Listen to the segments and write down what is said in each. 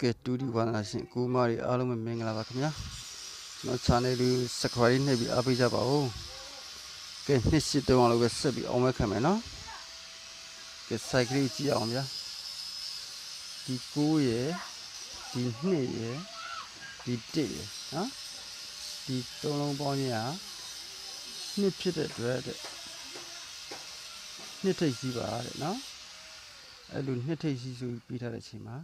ကဲတူဒီဝါနာရှင်ကိုမရီအားလုံးပဲမင်္ဂလာပါခင်ဗျာကျွန်တော် channel လေး subscribe နှိပ်ပြီးအားပေးကြပါဦးကဲနှစ်ရှစ်တုံးအောင်လို့ပဲဆက်ပြီးအောင်မဲ့ခံမယ်နော်ကဲ site ကလေးကြည့်အောင်ဗျာဒီ9ရယ်ဒီ2ရယ်ဒီ1ရယ်နော်ဒီသုံးလုံးပေါင်းကြီးဟာနှစ်ဖြစ်တဲ့အတွက်နှစ်ထိပ်စီးပါတဲ့နော်အဲ့လိုနှစ်ထိပ်စီးဆိုပြီးထားတဲ့အချိန်မှာ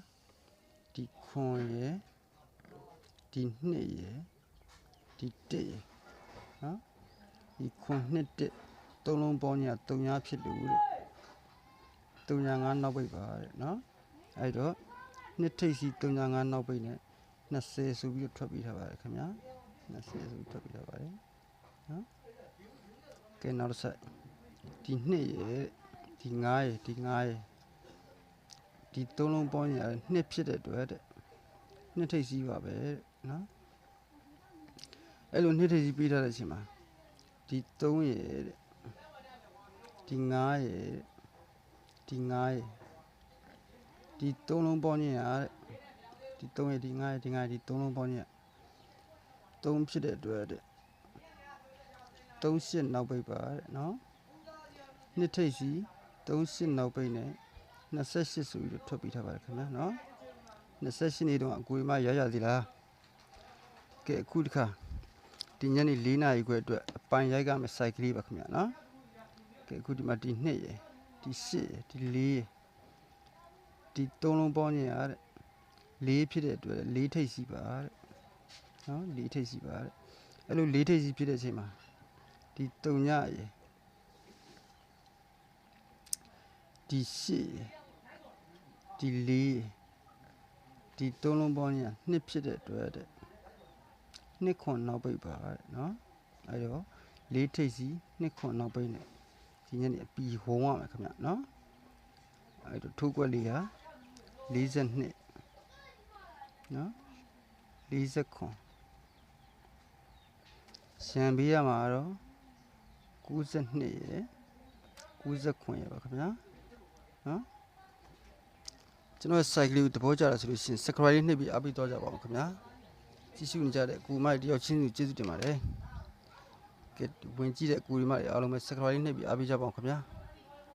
ဒီခွန်ရယ်ဒီ2ရယ်ဒီ1ရယ်နော်ဒီခွန်2 1သုံးလုံးပေါင်းကြီးက3ညာဖြစ်လို့တဲ့3ညာ5နောက်ပိတ်ပါတဲ့နော်အဲ့တော့နှစ်ထိပ်စီး3ညာ5နောက်ပိတ်နဲ့20ဆိုပြီးထွက်ပြီးထားပါတယ်ခင်ဗျာ20ဆိုပြီးထွက်ပြီးထားပါတယ်နော်ကဲနောက်တစ်ဆက်ဒီ2ရယ်ဒီ9ရယ်ဒီ9ရယ်ဒီသုံးလုံးပေါင်းကြီးနှစ်ဖြစ်တဲ့အတွက်တဲ့နှစ်ထိပ်စီးပါပဲနော်အဲ့လိုနှစ်ထိပ်စီးပြီးထားတဲ့အချိန်မှာဒီ3ရယ်တဲ့ဒီ9ရယ်ဒီ9ရယ်ဒီသုံးလုံးပေါင်းကြီးတဲ့ဒီ3ရယ်ဒီ9ရယ်ဒီ9ရယ်ဒီသုံးလုံးပေါင်းကြီး3ဖြစ်တဲ့အတွက်တဲ့38နောက်ပိတ်ပါတဲ့နော်နှစ်ထိပ်စီး38နောက်ပိတ်နဲ့28ဆိုပြီးထွက်ပြီးထားပါတယ်ခင်ဗျာနော်28နေ့တုန်းကအကိုမရရသေးလားကဲအခုတခါဒီညနေ4နာရီခွဲအတွက်အပိုင်ရိုက်ကမယ် site ကလေးပါခင်ဗျာနော်ကဲအခုဒီမှာဒီ2ရယ်ဒီ8ရယ်ဒီ4ရယ်ဒီ3လုံးပေါင်းခြင်းရတဲ့4ဖြစ်တဲ့အတွက်4ထိပ်စီးပါတဲ့နော်4ထိပ်စီးပါတဲ့အဲ့လို4ထိပ်စီးဖြစ်တဲ့အချိန်မှာဒီ3ညရယ်ဒီ8ရယ်ဒီ4ရယ်ဒီ3လုံးပေါင်းခြင်းနှစ်ဖြစ်တဲ့အတွက်တဲ့နှစ်ခွန်နောက်ပိတ်ပါတဲ့နော်အဲ့တော့4ထိပ်စီးနှစ်ခွန်နောက်ပိတ်နဲ့ဒီညနေအပီဝုံရမယ်ခင်ဗျနော်အဲ့တော့ထိုးကွက်လေးဟာ42နော်40ခွန်ရှမ်းပေးရမှာတော့92ရယ်90ခွန်ရပါခင်ဗျာနော်ကျွန်တော် site လေးကိုသဘောကျတာဆိုလို့ရှိရင် subscribe လေးနှိပ်ပြီးအားပေးတော့ကြပါဦးခင်ဗျာကြည့်ရှုနေကြတဲ့ကိုမိုက်တယောက်ချင်းစီကျေးဇူးတင်ပါတယ်ကဲဝင်ကြည့်တဲ့ကိုဒီမတွေအားလုံးပဲ subscribe လေးနှိပ်ပြီးအားပေးကြပါဦးခင်ဗျာ